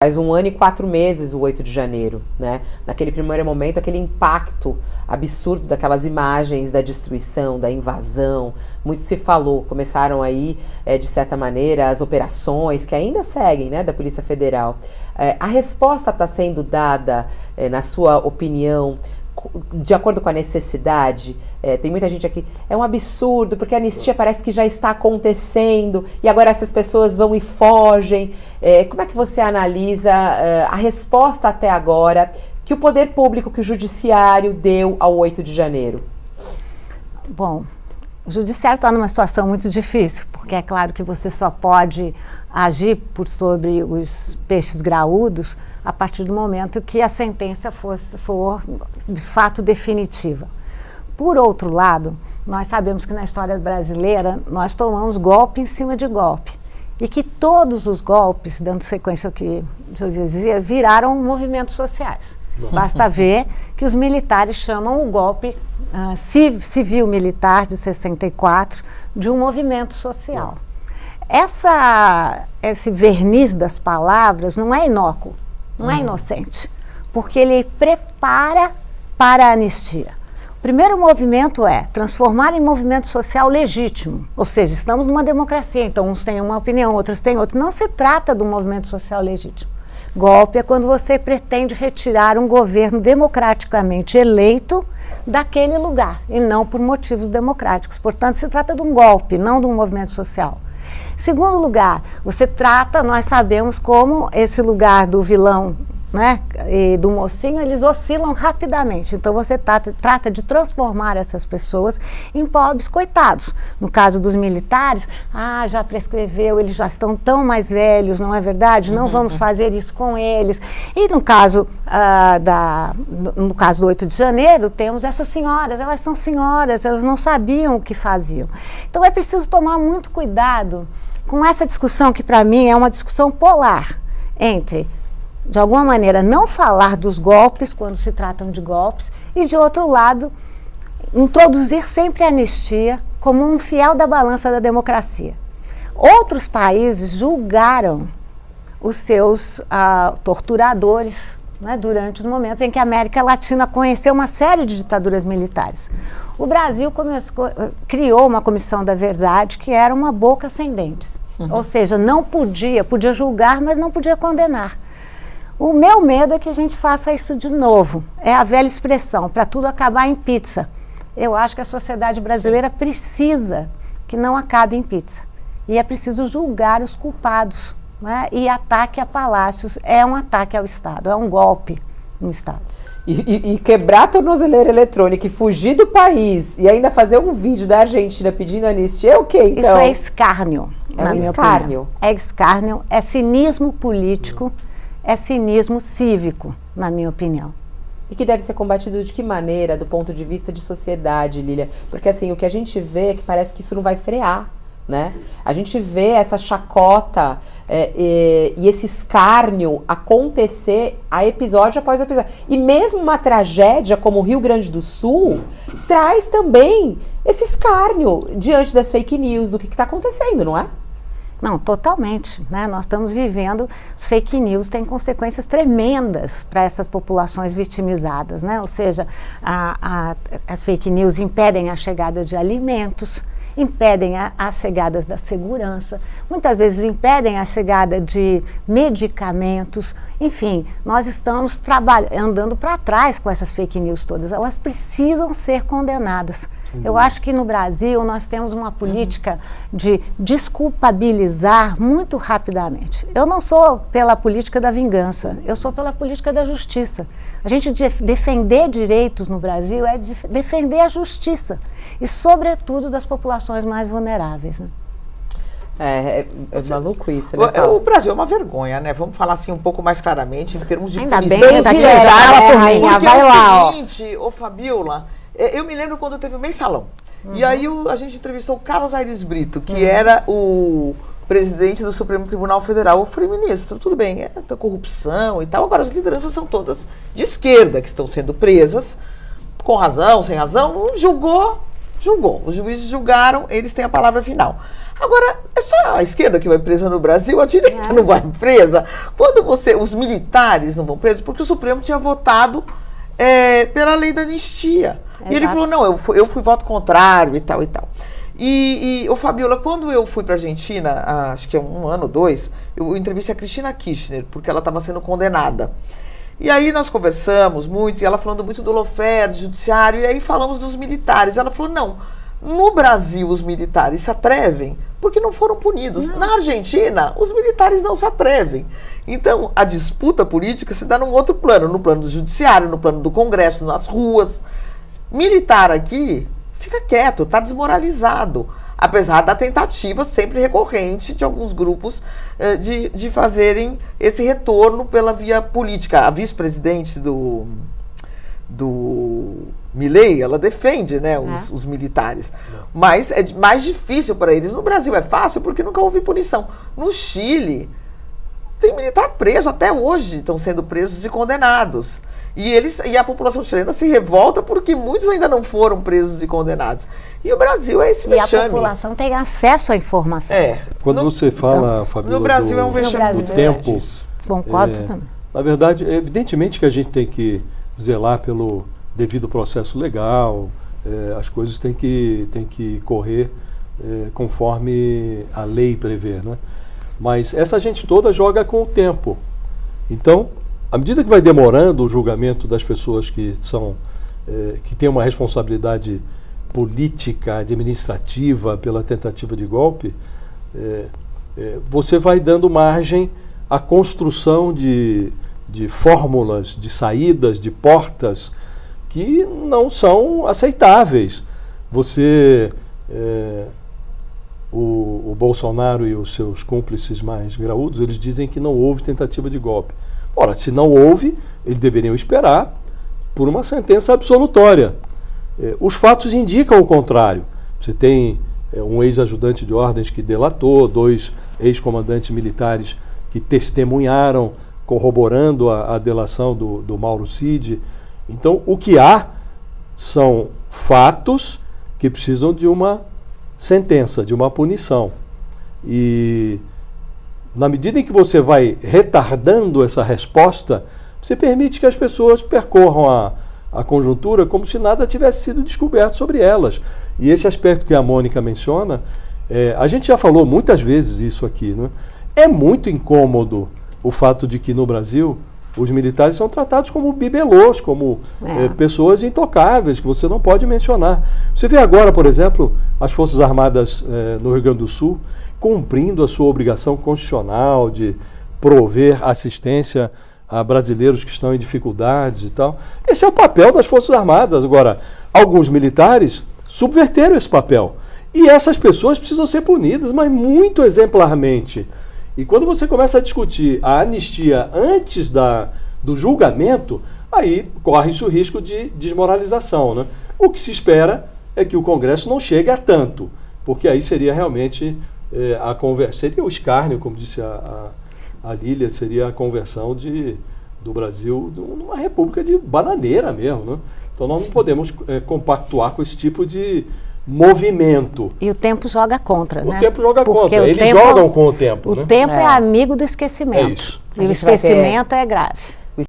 Faz 1 ano e 4 meses o 8 de janeiro, né? Naquele primeiro momento, aquele impacto absurdo daquelas imagens da destruição, da invasão, muito se falou, começaram aí, de certa maneira, as operações que ainda seguem, né, da Polícia Federal. A resposta está sendo dada, na sua opinião, de acordo com a necessidade? Tem muita gente aqui, é um absurdo, porque a anistia parece que já está acontecendo, e agora essas pessoas vão e fogem. Como é que você analisa a resposta até agora que o poder público, que o judiciário deu ao 8 de janeiro? Bom, o judiciário está numa situação muito difícil, porque é claro que você só pode agir por sobre os peixes graúdos a partir do momento que a sentença for de fato definitiva. Por outro lado, nós sabemos que na história brasileira nós tomamos golpe em cima de golpe e que todos os golpes, dando sequência ao que José dizia, viraram movimentos sociais. Basta ver que os militares chamam o golpe civil-militar de 64 de um movimento social. Esse verniz das palavras não é inócuo, não é inocente, porque ele prepara para a anistia. O primeiro movimento é transformar em movimento social legítimo, ou seja, estamos numa democracia, então uns têm uma opinião, outros têm outra. Não se trata de um movimento social legítimo. Golpe é quando você pretende retirar um governo democraticamente eleito daquele lugar, e não por motivos democráticos. Portanto, se trata de um golpe, não de um movimento social. Segundo lugar, nós sabemos como esse lugar do vilão, né, e do mocinho, eles oscilam rapidamente. Então você trata de transformar essas pessoas em pobres coitados. No caso dos militares, já prescreveu, eles já estão tão mais velhos, não é verdade? Não vamos fazer isso com eles. E no caso, no caso do 8 de janeiro, temos essas senhoras, elas são senhoras, elas não sabiam o que faziam. Então é preciso tomar muito cuidado com essa discussão que para mim é uma discussão polar entre, de alguma maneira, não falar dos golpes quando se tratam de golpes e, de outro lado, introduzir sempre a anistia como um fiel da balança da democracia. Outros países julgaram os seus torturadores, né, durante os momentos em que a América Latina conheceu uma série de ditaduras militares. O Brasil criou uma comissão da verdade que era uma boca sem dentes. Ou seja, podia julgar, mas não podia condenar. O meu medo é que a gente faça isso de novo. É a velha expressão, para tudo acabar em pizza. Eu acho que a sociedade brasileira precisa que não acabe em pizza. E é preciso julgar os culpados, né? E ataque a palácios é um ataque ao Estado, é um golpe no Estado. E quebrar a tornozeleira eletrônica e fugir do país e ainda fazer um vídeo da Argentina pedindo anistia, é o quê, então? Isso é escárnio, na minha escárnio. opinião. É escárnio, é cinismo político, é cinismo cívico, na minha opinião. E que deve ser combatido de que maneira, do ponto de vista de sociedade, Lília? Porque assim, o que a gente vê é que parece que isso não vai frear, né? A gente vê essa chacota e esse escárnio acontecer a episódio após episódio. E mesmo uma tragédia como o Rio Grande do Sul traz também esse escárnio diante das fake news, do que está acontecendo, não é? Não, totalmente, né? Nós estamos vivendo, os fake news têm consequências tremendas para essas populações vitimizadas, né? Ou seja, as fake news impedem a chegada de alimentos, impedem a chegada da segurança, muitas vezes impedem a chegada de medicamentos. Enfim, nós estamos andando para trás com essas fake news todas, elas precisam ser condenadas. Eu acho que no Brasil nós temos uma política de desculpabilizar muito rapidamente. Eu não sou pela política da vingança, eu sou pela política da justiça. A gente defender direitos no Brasil é defender a justiça e, sobretudo, das populações mais vulneráveis, né? É maluco isso, né? O Brasil é uma vergonha, né? Vamos falar assim um pouco mais claramente em termos de Ainda punição. bem, tá aqui, rainha, vai lá, o seguinte, ô Fabiola, eu me lembro quando teve o Mensalão. E aí a gente entrevistou o Carlos Aires Brito, que era o presidente do Supremo Tribunal Federal. Eu falei, ministro, tudo bem, tá corrupção e tal. Agora as lideranças são todas de esquerda, que estão sendo presas, com razão, sem razão. Julgou, julgou. Os juízes julgaram, eles têm a palavra final. Agora, é só a esquerda que vai presa no Brasil, a direita não vai presa. Quando os militares não vão presos, porque o Supremo tinha votado pela lei da anistia. Exato. E ele falou, não, eu fui voto contrário e tal e tal. Ô Fabiola, quando eu fui para a Argentina, acho que é 1 ano ou 2, eu entrevistei a Cristina Kirchner, porque ela estava sendo condenada. E aí nós conversamos muito, e ela falando muito do lawfare, do judiciário, e aí falamos dos militares. Ela falou, não, no Brasil os militares se atrevem porque não foram punidos. Não. Na Argentina, os militares não se atrevem. Então, a disputa política se dá num outro plano, no plano do judiciário, no plano do Congresso, nas ruas. Militar aqui fica quieto, está desmoralizado, apesar da tentativa sempre recorrente de alguns grupos de fazerem esse retorno pela via política. A vice-presidente do Milei, ela defende, né, os militares, mas é mais difícil para eles. No Brasil é fácil porque nunca houve punição. No Chile, tem militar preso, até hoje estão sendo presos e condenados. E a população chilena se revolta porque muitos ainda não foram presos e condenados. E o Brasil é esse vexame. E a população tem acesso à informação. Quando você fala, Fabiola, no Brasil é um vexame do tempo. Concordo também. Na verdade, evidentemente que a gente tem que zelar pelo devido processo legal, as coisas têm que correr conforme a lei prevê, né? Mas essa gente toda joga com o tempo. Então, à medida que vai demorando o julgamento das pessoas que têm uma responsabilidade política, administrativa pela tentativa de golpe, você vai dando margem à construção de fórmulas, de saídas, de portas que não são aceitáveis. O Bolsonaro e os seus cúmplices mais graúdos, eles dizem que não houve tentativa de golpe. Ora, se não houve, eles deveriam esperar por uma sentença absolutória. Os fatos indicam o contrário. Você tem um ex-ajudante de ordens que delatou, 2 ex-comandantes militares que testemunharam, corroborando a delação do Mauro Cid. Então, o que há são fatos que precisam de uma sentença, de uma punição. E na medida em que você vai retardando essa resposta, você permite que as pessoas percorram a conjuntura como se nada tivesse sido descoberto sobre elas. E esse aspecto que a Mônica menciona, a gente já falou muitas vezes isso aqui, né? É muito incômodo o fato de que no Brasil os militares são tratados como bibelôs, como pessoas intocáveis, que você não pode mencionar. Você vê agora, por exemplo, as Forças Armadas no Rio Grande do Sul cumprindo a sua obrigação constitucional de prover assistência a brasileiros que estão em dificuldades e tal. Esse é o papel das Forças Armadas. Agora, alguns militares subverteram esse papel. E essas pessoas precisam ser punidas, mas muito exemplarmente. E quando você começa a discutir a anistia antes do julgamento, aí corre-se o risco de desmoralização, né? O que se espera é que o Congresso não chegue a tanto, porque aí seria realmente seria o escárnio, como disse a Lília, seria a conversão do Brasil numa república de bananeira mesmo, né? Então nós não podemos compactuar com esse tipo de movimento. E o tempo joga contra, né? O tempo joga porque contra. Eles jogam com o tempo. O tempo é amigo do esquecimento. É isso. E o esquecimento é grave.